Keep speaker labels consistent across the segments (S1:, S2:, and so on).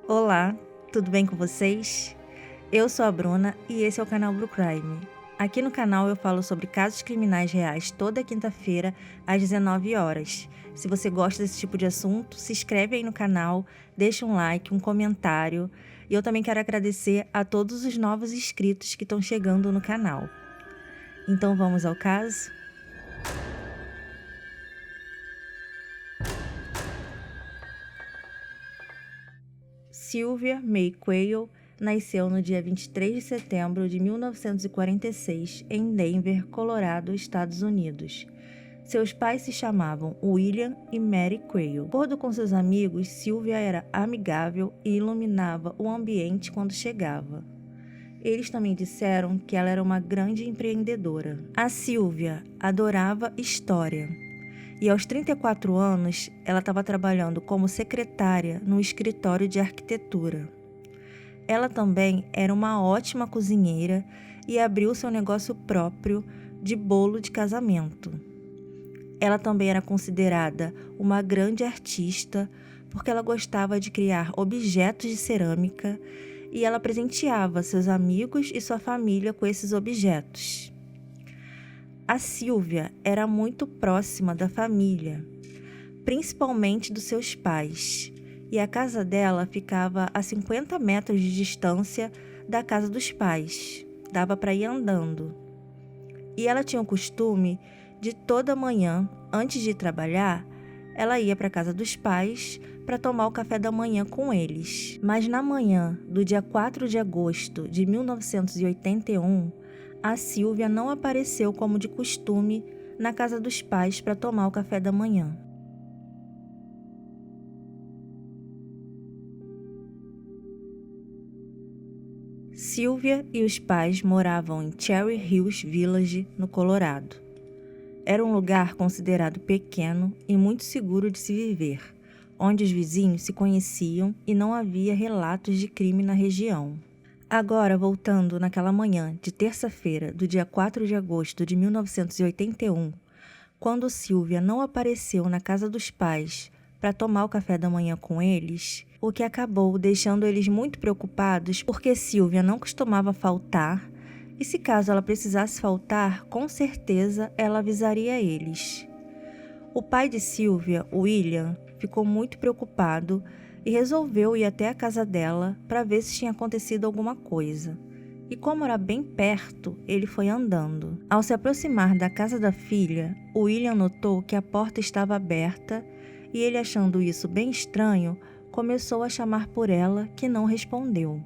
S1: Olá, tudo bem com vocês? Eu sou a Bruna e esse é o canal Blue Crime. Aqui no canal eu falo sobre casos criminais reais toda quinta-feira às 19 horas. Se você gosta desse tipo de assunto, se inscreve aí no canal, deixa um like, um comentário. E eu também quero agradecer a todos os novos inscritos que estão chegando no canal. Então vamos ao caso? Sylvia May Quayle nasceu no dia 23 de setembro de 1946 em Denver, Colorado, Estados Unidos. Seus pais se chamavam William e Mary Quayle. De acordo com seus amigos, Sylvia era amigável e iluminava o ambiente quando chegava. Eles também disseram que ela era uma grande empreendedora. A Sylvia adorava história. E aos 34 anos, ela estava trabalhando como secretária num escritório de arquitetura. Ela também era uma ótima cozinheira e abriu seu negócio próprio de bolo de casamento. Ela também era considerada uma grande artista porque ela gostava de criar objetos de cerâmica e ela presenteava seus amigos e sua família com esses objetos. A Sylvia era muito próxima da família, principalmente dos seus pais, e a casa dela ficava a 50 metros de distância da casa dos pais. Dava para ir andando. E ela tinha o costume de toda manhã, antes de ir trabalhar, ela ia para a casa dos pais para tomar o café da manhã com eles. Mas na manhã do dia 4 de agosto de 1981, a Sylvia não apareceu como de costume na casa dos pais para tomar o café da manhã. Sylvia e os pais moravam em Cherry Hills Village, no Colorado. Era um lugar considerado pequeno e muito seguro de se viver, onde os vizinhos se conheciam e não havia relatos de crime na região. Agora, voltando naquela manhã de terça-feira, do dia 4 de agosto de 1981, quando Sylvia não apareceu na casa dos pais para tomar o café da manhã com eles, o que acabou deixando eles muito preocupados porque Sylvia não costumava faltar e se caso ela precisasse faltar, com certeza ela avisaria eles. O pai de Sylvia, William, ficou muito preocupado e resolveu ir até a casa dela para ver se tinha acontecido alguma coisa. E como era bem perto, ele foi andando. Ao se aproximar da casa da filha, William notou que a porta estava aberta e ele, achando isso bem estranho, começou a chamar por ela, que não respondeu.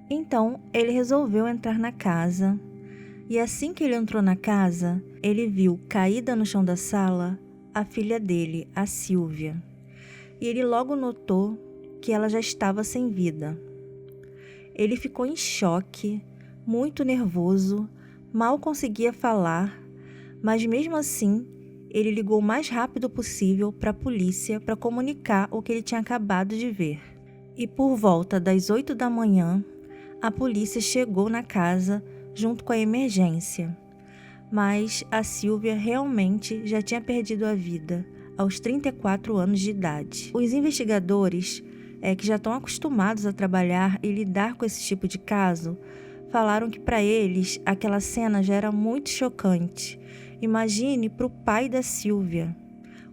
S1: Então, ele resolveu entrar na casa e assim que ele entrou na casa, ele viu caída no chão da sala a filha dele, a Sylvia. E ele logo notou que ela já estava sem vida. Ele ficou em choque, muito nervoso, mal conseguia falar, mas mesmo assim, ele ligou o mais rápido possível para a polícia para comunicar o que ele tinha acabado de ver. E por volta das 8 da manhã, a polícia chegou na casa junto com a emergência. Mas a Sylvia realmente já tinha perdido a vida aos 34 anos de idade. Os investigadores, que já estão acostumados a trabalhar e lidar com esse tipo de caso, falaram que para eles aquela cena já era muito chocante. Imagine para o pai da Sylvia,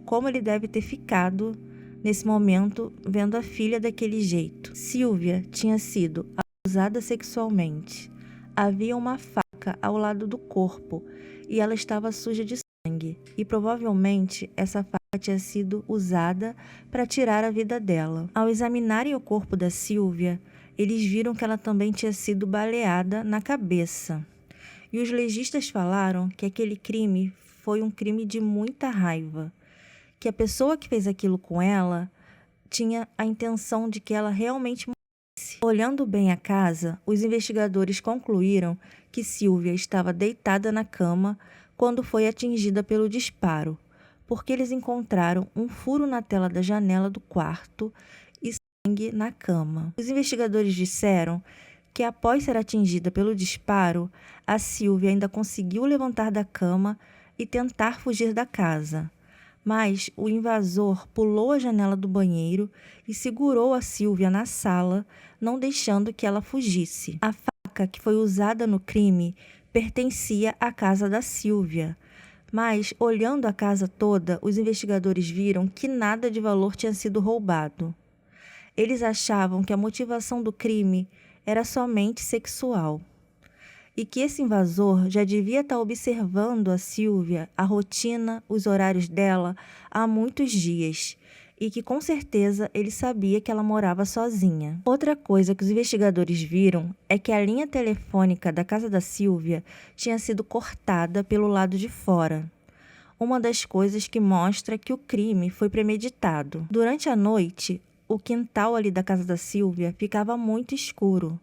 S1: como ele deve ter ficado nesse momento vendo a filha daquele jeito. Sylvia tinha sido abusada sexualmente. Havia uma faca ao lado do corpo e ela estava suja de sangue. E provavelmente essa faca tinha sido usada para tirar a vida dela. Ao examinarem o corpo da Sylvia, eles viram que ela também tinha sido baleada na cabeça. E os legistas falaram que aquele crime foi um crime de muita raiva, que a pessoa que fez aquilo com ela tinha a intenção de que ela realmente morresse. Olhando bem a casa, os investigadores concluíram que Sylvia estava deitada na cama quando foi atingida pelo disparo, porque eles encontraram um furo na tela da janela do quarto e sangue na cama. Os investigadores disseram que após ser atingida pelo disparo, a Sylvia ainda conseguiu levantar da cama e tentar fugir da casa. Mas o invasor pulou a janela do banheiro e segurou a Sylvia na sala, não deixando que ela fugisse. A faca que foi usada no crime pertencia à casa da Sylvia. Mas, olhando a casa toda, os investigadores viram que nada de valor tinha sido roubado. Eles achavam que a motivação do crime era somente sexual e que esse invasor já devia estar observando a Sylvia, a rotina, os horários dela há muitos dias e que com certeza ele sabia que ela morava sozinha. Outra coisa que os investigadores viram é que a linha telefônica da casa da Sylvia tinha sido cortada pelo lado de fora. Uma das coisas que mostra que o crime foi premeditado. Durante a noite, o quintal ali da casa da Sylvia ficava muito escuro.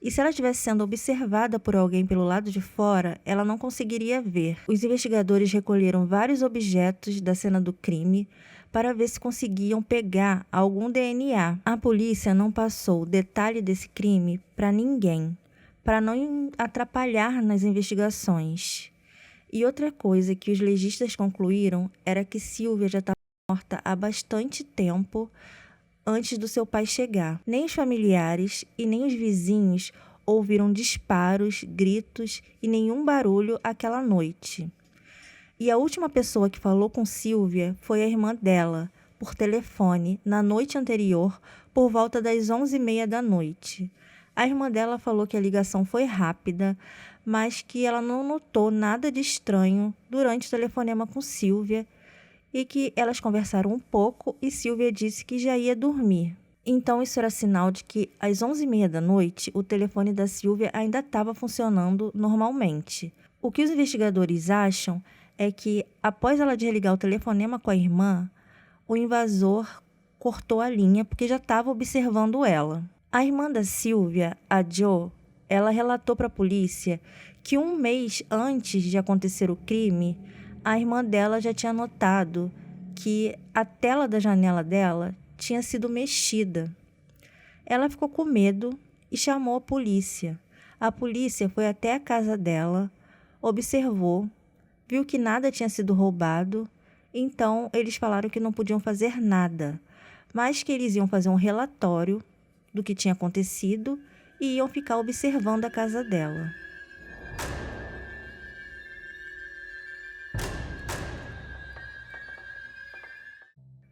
S1: E se ela estivesse sendo observada por alguém pelo lado de fora, ela não conseguiria ver. Os investigadores recolheram vários objetos da cena do crime para ver se conseguiam pegar algum DNA. A polícia não passou o detalhe desse crime para ninguém, para não atrapalhar nas investigações. E outra coisa que os legistas concluíram era que Sylvia já estava morta há bastante tempo antes do seu pai chegar. Nem os familiares e nem os vizinhos ouviram disparos, gritos e nenhum barulho aquela noite. E a última pessoa que falou com Sylvia foi a irmã dela, por telefone, na noite anterior, por volta das 11h30 da noite. A irmã dela falou que a ligação foi rápida, mas que ela não notou nada de estranho durante o telefonema com Sylvia e que elas conversaram um pouco e Sylvia disse que já ia dormir. Então isso era sinal de que às 11h30 da noite o telefone da Sylvia ainda estava funcionando normalmente. O que os investigadores acham é que após ela desligar o telefonema com a irmã, o invasor cortou a linha porque já estava observando ela. A irmã da Sylvia, a Jo, ela relatou para a polícia que um mês antes de acontecer o crime, a irmã dela já tinha notado que a tela da janela dela tinha sido mexida. Ela ficou com medo e chamou a polícia. A polícia foi até a casa dela, observou, viu que nada tinha sido roubado, então eles falaram que não podiam fazer nada, mas que eles iam fazer um relatório do que tinha acontecido e iam ficar observando a casa dela.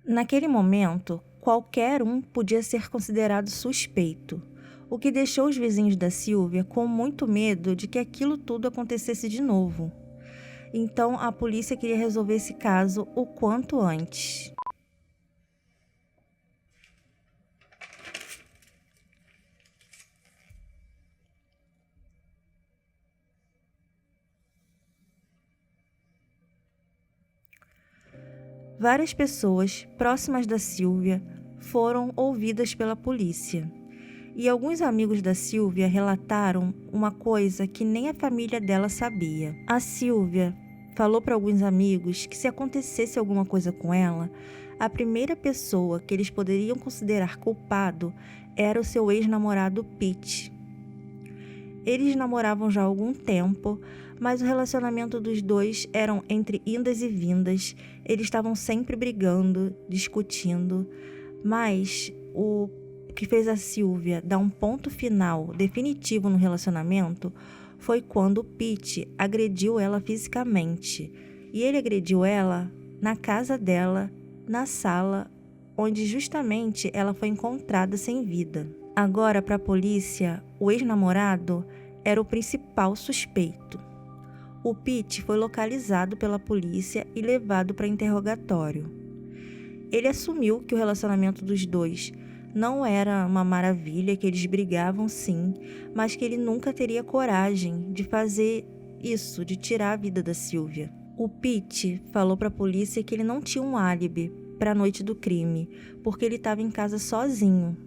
S1: Naquele momento, qualquer um podia ser considerado suspeito, o que deixou os vizinhos da Sylvia com muito medo de que aquilo tudo acontecesse de novo. Então, a polícia queria resolver esse caso o quanto antes. Várias pessoas próximas da Sylvia foram ouvidas pela polícia. E alguns amigos da Sylvia relataram uma coisa que nem a família dela sabia. A Sylvia falou para alguns amigos que se acontecesse alguma coisa com ela, a primeira pessoa que eles poderiam considerar culpado era o seu ex-namorado Pete. Eles namoravam já há algum tempo, mas o relacionamento dos dois era entre indas e vindas. Eles estavam sempre brigando, discutindo, mas o que fez a Sylvia dar um ponto final definitivo no relacionamento foi quando o Pete agrediu ela fisicamente. E ele agrediu ela na casa dela, na sala, onde justamente ela foi encontrada sem vida. Agora, para a polícia, o ex-namorado era o principal suspeito. O Pete foi localizado pela polícia e levado para interrogatório. Ele assumiu que o relacionamento dos dois não era uma maravilha, que eles brigavam sim, mas que ele nunca teria coragem de fazer isso, de tirar a vida da Sylvia. O Pete falou para a polícia que ele não tinha um álibi para a noite do crime, porque ele estava em casa sozinho.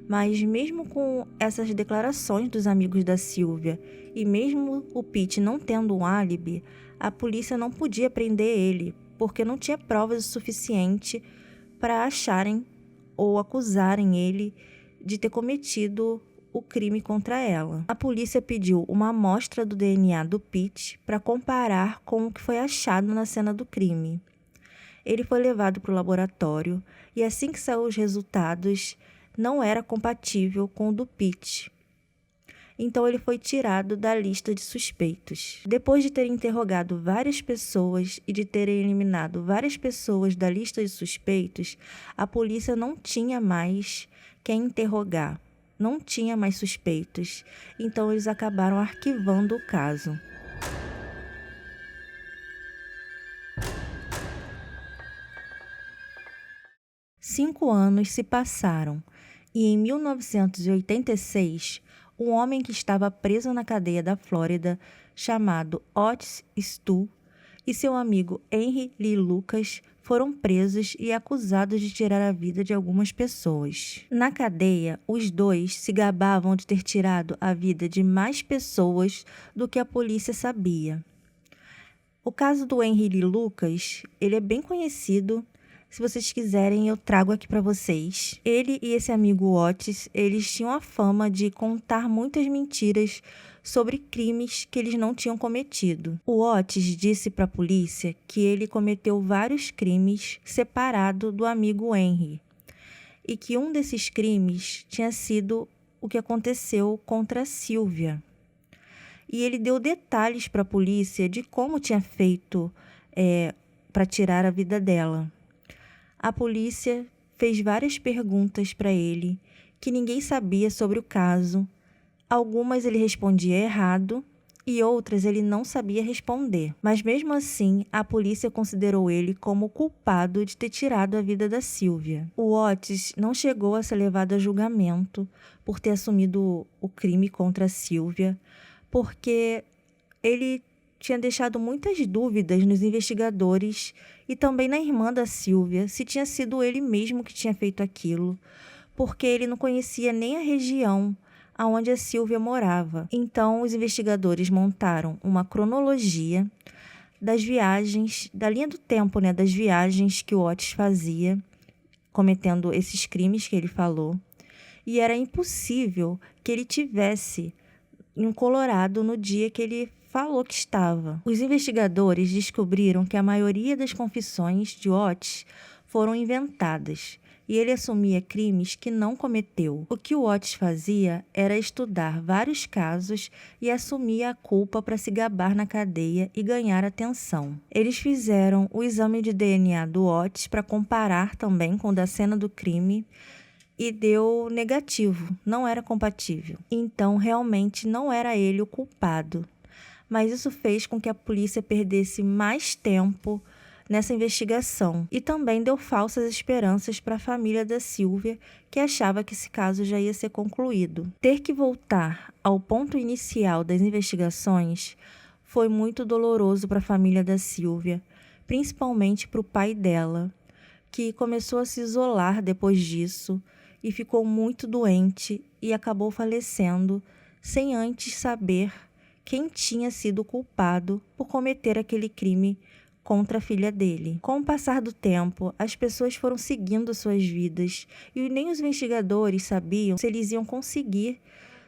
S1: Mas mesmo com essas declarações dos amigos da Sylvia e mesmo o Pete não tendo um álibi, a polícia não podia prender ele, porque não tinha provas o suficiente para acharem ou acusarem ele de ter cometido o crime contra ela. A polícia pediu uma amostra do DNA do Pete para comparar com o que foi achado na cena do crime. Ele foi levado para o laboratório e assim que saiu os resultados, não era compatível com o do Pete. Então ele foi tirado da lista de suspeitos. Depois de ter interrogado várias pessoas e de terem eliminado várias pessoas da lista de suspeitos, a polícia não tinha mais quem interrogar, não tinha mais suspeitos. Então eles acabaram arquivando o caso. Cinco anos se passaram e em 1986, um homem que estava preso na cadeia da Flórida, chamado Otis Stu, e seu amigo Henry Lee Lucas foram presos e acusados de tirar a vida de algumas pessoas. Na cadeia, os dois se gabavam de ter tirado a vida de mais pessoas do que a polícia sabia. O caso do Henry Lee Lucas, ele é bem conhecido. Se vocês quiserem, eu trago aqui para vocês. Ele e esse amigo Otis, eles tinham a fama de contar muitas mentiras sobre crimes que eles não tinham cometido. O Otis disse para a polícia que ele cometeu vários crimes separado do amigo Henry e que um desses crimes tinha sido o que aconteceu contra a Sylvia. E ele deu detalhes para a polícia de como tinha feito para tirar a vida dela. A polícia fez várias perguntas para ele que ninguém sabia sobre o caso. Algumas ele respondia errado e outras ele não sabia responder. Mas mesmo assim, a polícia considerou ele como culpado de ter tirado a vida da Sylvia. O Otis não chegou a ser levado a julgamento por ter assumido o crime contra a Sylvia, porque ele tinha deixado muitas dúvidas nos investigadores e também na irmã da Sylvia, se tinha sido ele mesmo que tinha feito aquilo, porque ele não conhecia nem a região onde a Sylvia morava. Então, os investigadores montaram uma cronologia das viagens, da linha do tempo, das viagens que o Otis fazia, cometendo esses crimes que ele falou, e era impossível que ele tivesse em Colorado no dia que ele falou que estava. Os investigadores descobriram que a maioria das confissões de Otis foram inventadas e ele assumia crimes que não cometeu. O que o Otis fazia era estudar vários casos e assumia a culpa para se gabar na cadeia e ganhar atenção. Eles fizeram o exame de DNA do Otis para comparar também com o da cena do crime e deu negativo, não era compatível. Então, realmente não era ele o culpado. Mas isso fez com que a polícia perdesse mais tempo nessa investigação e também deu falsas esperanças para a família da Sylvia, que achava que esse caso já ia ser concluído. Ter que voltar ao ponto inicial das investigações foi muito doloroso para a família da Sylvia, principalmente para o pai dela, que começou a se isolar depois disso e ficou muito doente e acabou falecendo sem antes saber quem tinha sido o culpado por cometer aquele crime contra a filha dele. Com o passar do tempo, as pessoas foram seguindo suas vidas e nem os investigadores sabiam se eles iam conseguir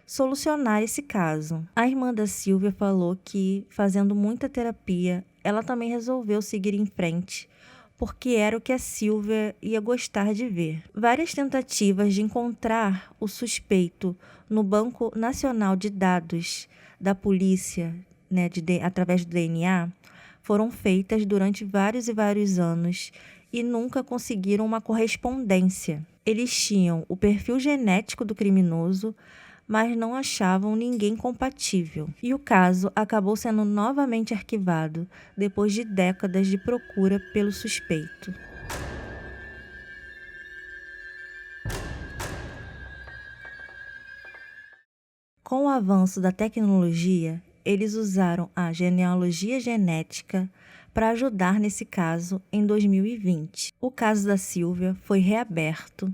S1: solucionar esse caso. A irmã da Sylvia falou que, fazendo muita terapia, ela também resolveu seguir em frente, porque era o que a Sylvia ia gostar de ver. Várias tentativas de encontrar o suspeito no Banco Nacional de Dados da polícia, através do DNA, foram feitas durante vários e vários anos e nunca conseguiram uma correspondência. Eles tinham o perfil genético do criminoso, mas não achavam ninguém compatível. E o caso acabou sendo novamente arquivado depois de décadas de procura pelo suspeito. Com o avanço da tecnologia, eles usaram a genealogia genética para ajudar nesse caso em 2020. O caso da Sylvia foi reaberto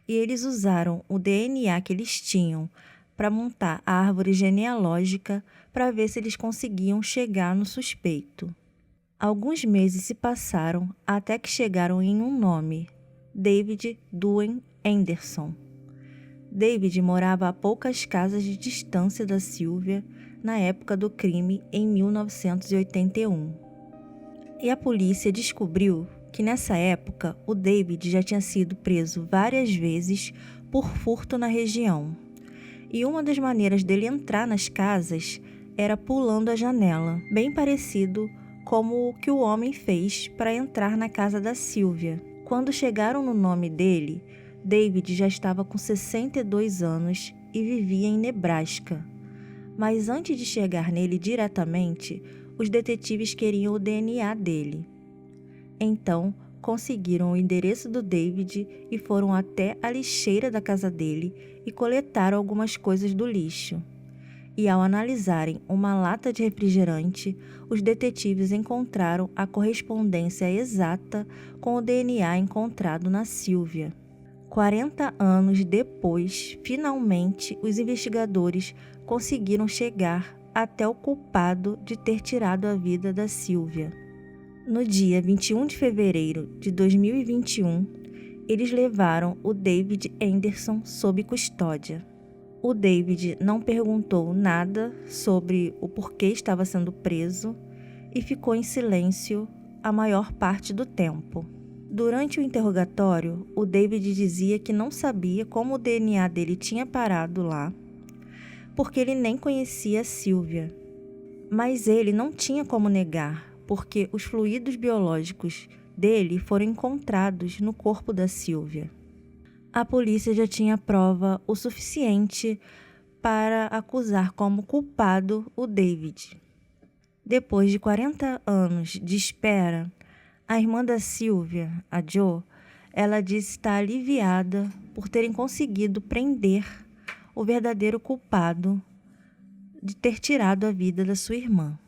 S1: e eles usaram o DNA que eles tinham para montar a árvore genealógica para ver se eles conseguiam chegar no suspeito. Alguns meses se passaram até que chegaram em um nome: David Dwayne Anderson. David morava a poucas casas de distância da Sylvia na época do crime em 1981. E a polícia descobriu que nessa época o David já tinha sido preso várias vezes por furto na região. E uma das maneiras dele entrar nas casas era pulando a janela, bem parecido como o que o homem fez para entrar na casa da Sylvia. Quando chegaram no nome dele, David já estava com 62 anos e vivia em Nebraska. Mas antes de chegar nele diretamente, os detetives queriam o DNA dele. Então, conseguiram o endereço do David e foram até a lixeira da casa dele e coletaram algumas coisas do lixo. E ao analisarem uma lata de refrigerante, os detetives encontraram a correspondência exata com o DNA encontrado na Sylvia. 40 anos depois, finalmente, os investigadores conseguiram chegar até o culpado de ter tirado a vida da Sylvia. No dia 21 de fevereiro de 2021, eles levaram o David Anderson sob custódia. O David não perguntou nada sobre o porquê estava sendo preso e ficou em silêncio a maior parte do tempo. Durante o interrogatório, o David dizia que não sabia como o DNA dele tinha parado lá, porque ele nem conhecia a Sylvia. Mas ele não tinha como negar, porque os fluidos biológicos dele foram encontrados no corpo da Sylvia. A polícia já tinha prova o suficiente para acusar como culpado o David. Depois de 40 anos de espera, a irmã da Sylvia, a Jo, ela disse estar aliviada por terem conseguido prender o verdadeiro culpado de ter tirado a vida da sua irmã.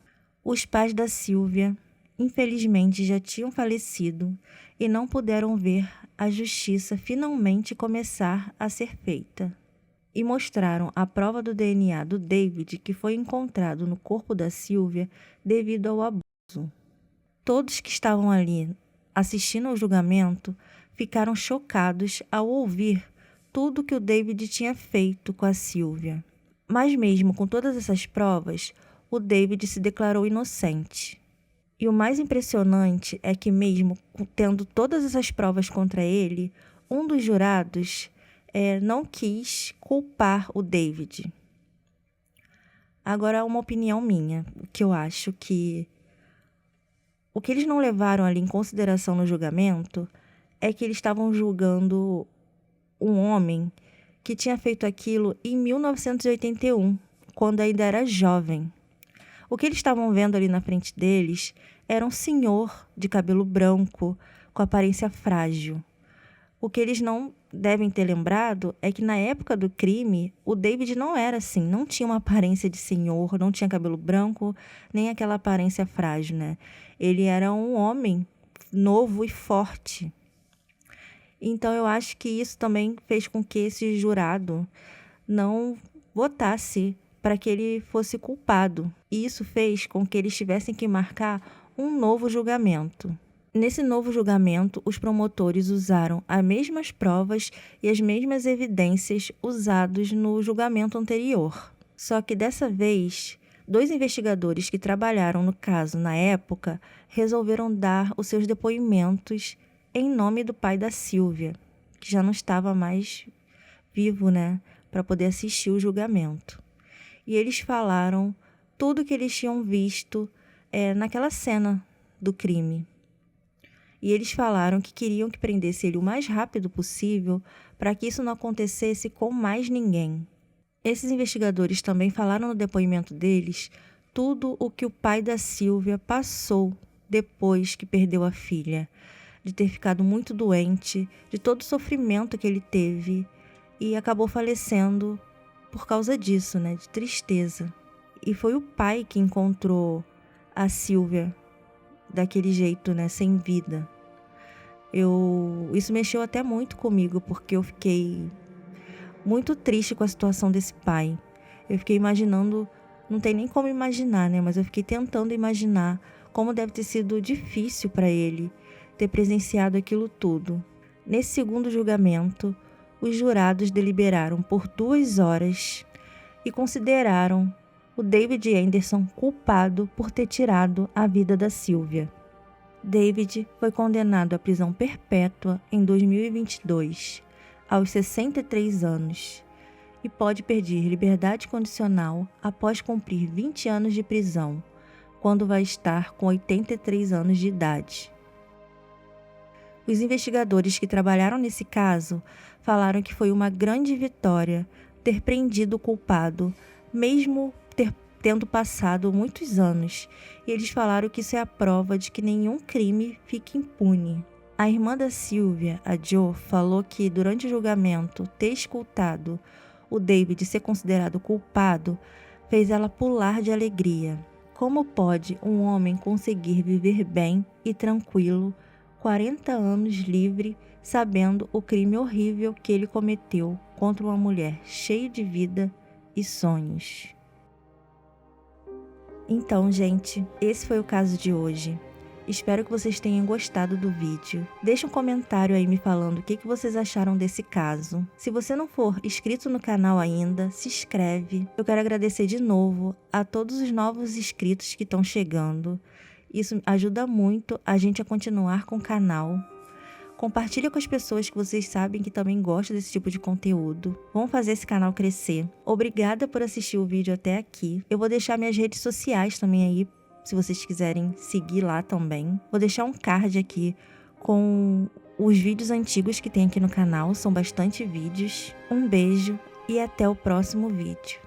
S1: Os pais da Sylvia, infelizmente, já tinham falecido e não puderam ver a justiça finalmente começar a ser feita. E mostraram a prova do DNA do David que foi encontrado no corpo da Sylvia devido ao abuso. Todos que estavam ali assistindo ao julgamento ficaram chocados ao ouvir tudo que o David tinha feito com a Sylvia. Mas mesmo com todas essas provas, o David se declarou inocente. E o mais impressionante é que mesmo tendo todas essas provas contra ele, um dos jurados não quis culpar o David. Agora, uma opinião minha, que eu acho que o que eles não levaram ali em consideração no julgamento é que eles estavam julgando um homem que tinha feito aquilo em 1981, quando ainda era jovem. O que eles estavam vendo ali na frente deles era um senhor de cabelo branco, com aparência frágil. O que eles não devem ter lembrado é que na época do crime, o David não era assim, não tinha uma aparência de senhor, não tinha cabelo branco, nem aquela aparência frágil, né? Ele era um homem novo e forte. Então, eu acho que isso também fez com que esse jurado não votasse para que ele fosse culpado. E isso fez com que eles tivessem que marcar um novo julgamento. Nesse novo julgamento, os promotores usaram as mesmas provas e as mesmas evidências usadas no julgamento anterior. Só que dessa vez, 2 investigadores que trabalharam no caso na época resolveram dar os seus depoimentos em nome do pai da Sylvia, que já não estava mais vivo, né, para poder assistir o julgamento. E eles falaram tudo que eles tinham visto naquela cena do crime. E eles falaram que queriam que prendesse ele o mais rápido possível para que isso não acontecesse com mais ninguém. Esses investigadores também falaram no depoimento deles tudo o que o pai da Sylvia passou depois que perdeu a filha, de ter ficado muito doente, de todo o sofrimento que ele teve e acabou falecendo por causa disso, né, de tristeza. E foi o pai que encontrou a Sylvia daquele jeito, né, sem vida. Isso mexeu até muito comigo, porque eu fiquei muito triste com a situação desse pai. Eu fiquei imaginando, não tem nem como imaginar, né, mas eu fiquei tentando imaginar como deve ter sido difícil para ele ter presenciado aquilo tudo. Nesse segundo julgamento, os jurados deliberaram por 2 horas e consideraram o David Anderson culpado por ter tirado a vida da Sylvia. David foi condenado à prisão perpétua em 2022, aos 63 anos, e pode perder liberdade condicional após cumprir 20 anos de prisão, quando vai estar com 83 anos de idade. Os investigadores que trabalharam nesse caso falaram que foi uma grande vitória ter prendido o culpado, mesmo tendo passado muitos anos, e eles falaram que isso é a prova de que nenhum crime fica impune. A irmã da Sylvia, a Jo, falou que durante o julgamento ter escutado o David ser considerado culpado fez ela pular de alegria. Como pode um homem conseguir viver bem e tranquilo 40 anos livre, sabendo o crime horrível que ele cometeu contra uma mulher cheia de vida e sonhos? Então, gente, esse foi o caso de hoje. Espero que vocês tenham gostado do vídeo. Deixe um comentário aí me falando o que vocês acharam desse caso. Se você não for inscrito no canal ainda, se inscreve. Eu quero agradecer de novo a todos os novos inscritos que estão chegando. Isso ajuda muito a gente a continuar com o canal. Compartilha com as pessoas que vocês sabem que também gostam desse tipo de conteúdo. Vamos fazer esse canal crescer. Obrigada por assistir o vídeo até aqui. Eu vou deixar minhas redes sociais também aí, se vocês quiserem seguir lá também. Vou deixar um card aqui com os vídeos antigos que tem aqui no canal. São bastante vídeos. Um beijo e até o próximo vídeo.